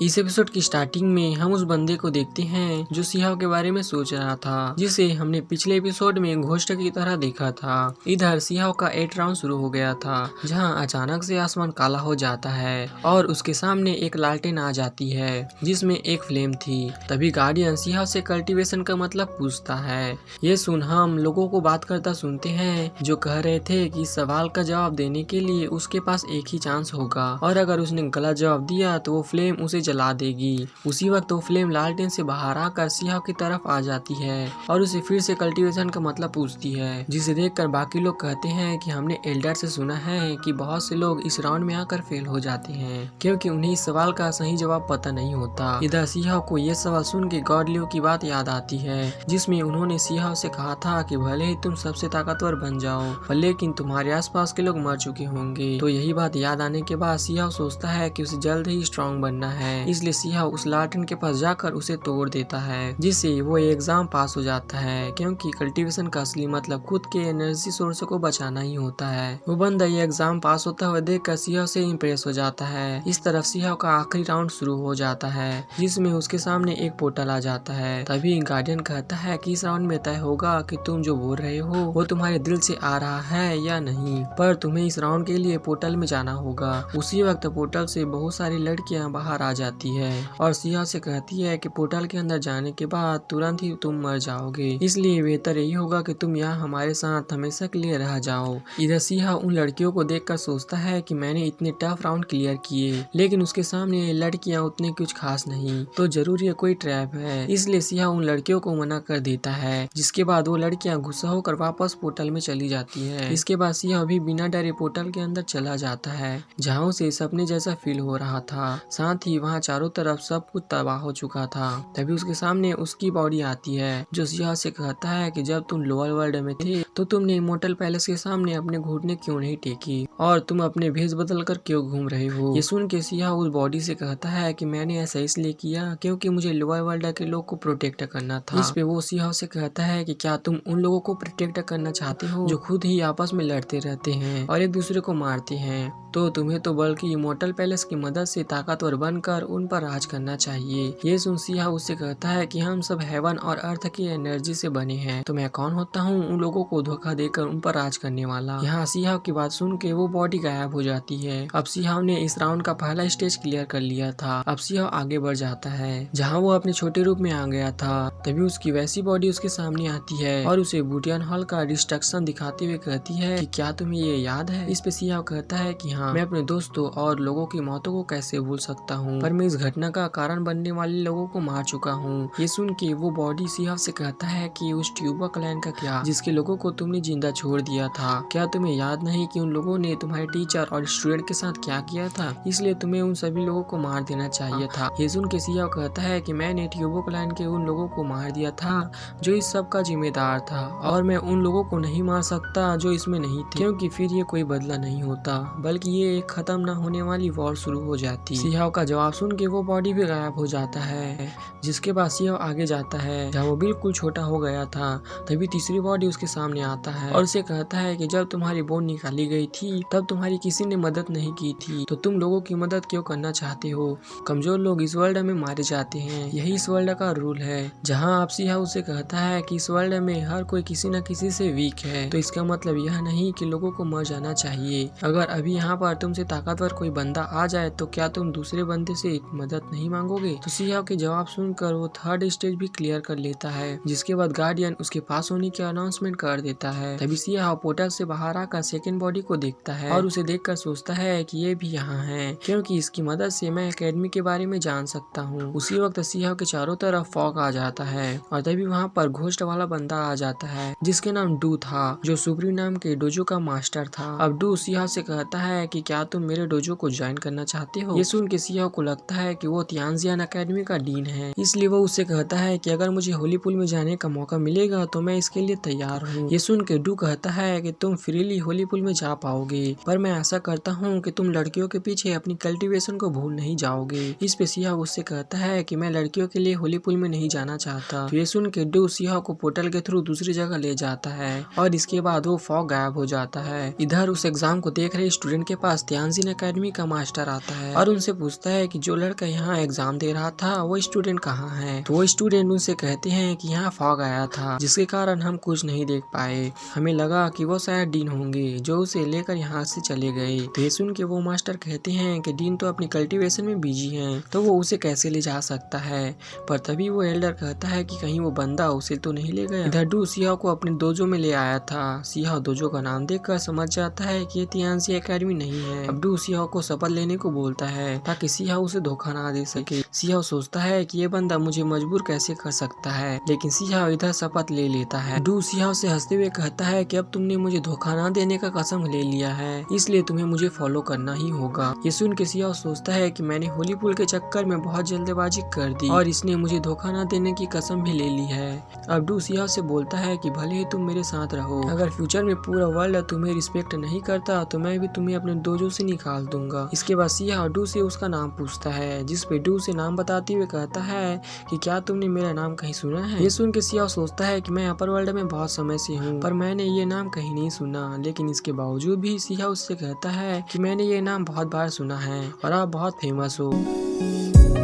इस एपिसोड की स्टार्टिंग में हम उस बंदे को देखते हैं जो सिहाव के बारे में सोच रहा था, जिसे हमने पिछले एपिसोड में घोस्ट की तरह देखा था। इधर सिहाव का 8 राउंड शुरू हो गया था, जहां अचानक से आसमान काला हो जाता है और उसके सामने एक लालटेन आ जाती है जिसमें एक फ्लेम थी। तभी गार्डियन सिहाव से कल्टीवेशन का मतलब पूछता है। ये सुन हम लोगों को बात करता सुनते हैं, जो कह रहे थे कि सवाल का जवाब देने के लिए उसके पास एक ही चांस होगा और अगर उसने गलत जवाब दिया तो वो फ्लेम उसे जला देगी। उसी वक्त वो फ्लेम लालटेन से बाहर आकर सिहाव की तरफ आ जाती है और उसे फिर से कल्टीवेशन का मतलब पूछती है, जिसे देखकर बाकी लोग कहते हैं कि हमने एल्डर से सुना है कि बहुत से लोग इस राउंड में आकर फेल हो जाते हैं क्योंकि उन्हें इस सवाल का सही जवाब पता नहीं होता। इधर सिहाव को यह सवाल सुन के गॉड लियो की बात याद आती है, जिसमें उन्होंने सिहाव से कहा था कि भले ही तुम सबसे ताकतवर बन जाओ लेकिन तुम्हारे आसपास के लोग मर चुके होंगे। तो यही बात याद आने के बाद सिहाव सोचता है कि उसे जल्द ही स्ट्रॉन्ग बनना है, इसलिए सिहाव उस लालटेन के पास जाकर उसे तोड़ देता है, जिससे वो एग्जाम पास हो जाता है क्योंकि कल्टीवेशन का असली मतलब खुद के एनर्जी सोर्स को बचाना ही होता है। वो बंदा ये एग्जाम पास होता हुआ देखकर सिहाव से इम्प्रेस हो जाता है। इस तरफ सिहाव का आखिरी राउंड शुरू हो जाता है, जिसमें उसके सामने एक पोर्टल आ जाता है। तभी गार्डियन कहता है कि इस राउंड में तय होगा कि तुम जो बोल रहे हो वो तुम्हारे दिल से आ रहा है या नहीं, पर तुम्हें इस राउंड के लिए पोर्टल में जाना होगा। उसी वक्त पोर्टल से बहुत सारी लड़कियां बाहर आ जाती है और सिहाव से कहती है कि पोर्टल के अंदर जाने के बाद तुरंत ही तुम मर जाओगे, इसलिए बेहतर यही होगा कि तुम यहाँ हमारे साथ हमेशा के लिए रह जाओ। इधर सिहाव उन लड़कियों को देखकर सोचता है कि मैंने इतने टफ राउंड क्लियर किए लेकिन उसके सामने लड़कियां उतने कुछ खास नहीं, तो जरूर ये कोई ट्रैप है, इसलिए सिहाव उन लड़कियों को मना कर देता है। जिसके बाद वो लड़कियां गुस्सा होकर वापस पोर्टल में चली जाती है। इसके बाद सिहाव भी बिना डरे पोर्टल के अंदर चला जाता है, जहाँ उसे सपने जैसा फील हो रहा था। साथ ही वहाँ चारों तरफ सब कुछ तबाह हो चुका था। तभी उसके सामने उसकी बॉडी आती है, जो सिहाव से कहता है कि जब तुम लोअर वर्ल्ड में थे तो तुमने इमोर्टल पैलेस के सामने अपने घुटने क्यों नहीं टेकी और तुम अपने भेष बदल कर क्यों घूम रहे हो। ये सुन के सिहाव उस बॉडी से कहता है कि मैंने ऐसा इसलिए किया क्योंकि मुझे लोअर वर्ल्ड के लोग को प्रोटेक्ट करना था। इस पे वो सिहाव से कहता है कि क्या तुम उन लोगों को प्रोटेक्ट करना चाहते हो जो खुद ही आपस में लड़ते रहते हैं और एक दूसरे को मारते हैं, तो तुम्हें तो बल्कि इमोर्टल पैलेस की मदद से ताकतवर बनकर उन पर राज करना चाहिए। ये सुन सिहाव उससे कहता है कि हम सब हेवन और अर्थ की एनर्जी से बने हैं, तो मैं कौन होता हूँ उन लोगों को धोखा देकर उन पर राज करने वाला। यहाँ सिहाव की बात सुन के वो बॉडी गायब हो जाती है। अब सिहाव ने इस राउंड का पहला स्टेज क्लियर कर लिया था। अब सिहाव आगे बढ़ जाता है जहाँ वो अपने छोटे रूप में आ गया था। तभी उसकी वैसी बॉडी उसके सामने आती है और उसे बूटियन हॉल का डिस्ट्रक्शन दिखाते हुए कहती है कि क्या तुम्हें ये याद है। इस पे सिहाव कहता है कि हाँ, मैं अपने दोस्तों और लोगों की मौतों को कैसे भूल सकता हूँ, पर मैं इस घटना का कारण बनने वाले लोगों को मार चुका हूँ। ये सुन के वो बॉडी सिहाव से कहता है कि उस ट्यूबा क्लैन का क्या, जिसके लोगों को तुमने जिंदा छोड़ दिया था, क्या तुम्हें याद नहीं कि उन लोगों ने तुम्हारे टीचर और स्टूडेंट के साथ क्या किया था, इसलिए तुम्हें उन सभी लोगों को मार देना चाहिए था। ये सुन के सिहाव कहता है कि मैंने ट्यूबा क्लैन के उन लोगों को मार दिया था जो इस सब का जिम्मेदार था और मैं उन लोगों को नहीं मार सकता जो इसमें नहीं थे, क्योंकि फिर ये कोई बदला नहीं होता बल्कि ये एक खत्म न होने वाली वॉर शुरू हो जाती। सिहाव का जवाब सुन के वो बॉडी भी गायब हो जाता है। जिसके बाद सिहाव आगे जाता है जहाँ वो बिल्कुल छोटा हो गया था। तभी तीसरी बॉडी उसके सामने आता है और उसे कहता है कि जब तुम्हारी बोन निकाली गई थी तब तुम्हारी किसी ने मदद नहीं की थी, तो तुम लोगों की मदद क्यों करना चाहते हो। कमजोर लोग इस वर्ल्ड में मारे जाते हैं, यही इस वर्ल्ड का रूल है। जहाँ आप सिहाव उसे कहता है कि इस वर्ल्ड में हर कोई किसी न किसी से वीक है, तो इसका मतलब यह नहीं कि लोगों को मर जाना चाहिए। अगर अभी यहाँ पर तुमसे ताकतवर कोई बंदा आ जाए तो क्या तुम दूसरे बंदे से मदद नहीं मांगोगे। तो सिहाव के जवाब सुनकर वो थर्ड स्टेज भी क्लियर कर लेता है, जिसके बाद गार्डियन उसके पास होने की अनाउंसमेंट कर देता है। तभी सिहाव पोर्टल से बाहर आकर सेकंड बॉडी को देखता है और उसे देखकर सोचता है कि ये भी यहाँ है, क्योंकि इसकी मदद से मैं एकेडमी के बारे में जान सकता हूँ। उसी वक्त सिहाव के चारों तरफ फॉग आ जाता है और तभी वहाँ पर घोस्ट वाला बंदा आ जाता है जिसके नाम डू था, जो सुप्रीम नाम के डोजो का मास्टर था। अब डू सिहाव से कहता है कि क्या तुम मेरे डोजो को ज्वाइन करना चाहते हो। ये सुन के सिहाव को लगता है कि वो तियानजियान एकेडमी का डीन है, इसलिए वो उससे कहता है कि अगर मुझे होली पूल में जाने का मौका मिलेगा तो मैं इसके लिए तैयार हूँ। ये सुन के डू कहता है कि तुम फ्रीली होली पूल में जा पाओगे, पर मैं आशा करता हूँ कि तुम लड़कियों के पीछे अपनी कल्टीवेशन को भूल नहीं जाओगे। इस पे सिहाव उससे कहता है कि मैं लड़कियों के लिए होली पूल में नहीं जाना चाहता। तो ये सुन के डू सिहाव को पोर्टल के थ्रू दूसरी जगह ले जाता है और इसके बाद वो फॉग गायब हो जाता है। इधर उस एग्जाम को देख रहे स्टूडेंट के पास तियानजिन एकेडमी का मास्टर आता है और उनसे पूछता है कि जो लड़का यहाँ एग्जाम दे रहा था वो स्टूडेंट कहाँ है। तो वो स्टूडेंट उनसे कहते हैं कि यहाँ फॉग आया था जिसके कारण हम कुछ नहीं देख पाए। हमें लगा कि वो शायद डीन होंगे जो उसे लेकर यहाँ से चले गए। तो ये सुन के वो मास्टर कहते हैं कि डीन तो अपनी कल्टीवेशन में बिजी है तो वो उसे कैसे ले जा सकता है। पर तभी वो एल्डर कहता है कि कहीं वो बंदा उसे तो नहीं ले गया। इधर डू सियाओ को अपने दोजो में ले आया था। सियाओ दोजो का नाम देखकर समझ जाता है कि ये तियानसी एकेडमी नहीं है। अब डू सियाओ को शपथ लेने को बोलता है ताकि सियाओ उसे धोखा ना दे सके। सियाओ सोचता है कि ये बंदा मुझे मजबूर कैसे कर सकता है, लेकिन सियाओ इधर शपथ ले लेता है। डू सियाओ से हंसते हुए कहता है कि अब तुमने मुझे धोखा ना देने का कसम ले लिया है, इसलिए तुम्हें मुझे फॉलो करना ही होगा। ये सुन के सियाओ सोचता है कि मैंने होली पुल के चक्कर में बहुत जल्दबाजी कर दी और इसने मुझे धोखा ना देने की कसम भी ले ली है। अब डू सियाओ से बोलता है कि भले ही तुम मेरे साथ रहो, अगर फ्यूचर में पूरा वर्ल्ड तुम्हें रिस्पेक्ट नहीं करता तो मैं भी तुम्हें अपने दोजो से निकाल दूंगा। इसके बाद सियाओ डू से उसका नाम पूछता है, जिस पे डू से नाम बताते हुए कहता है कि क्या तुमने मेरा नाम कहीं सुना है। ये सुन के सियाओ सोचता है कि मैं अपर वर्ल्ड में बहुत समय से हूँ पर मैंने ये नाम कहीं नहीं सुना, लेकिन इसके बावजूद भी सियाओ उससे कहता है कि मैंने ये नाम बहुत बार सुना है और आप बहुत फेमस हो।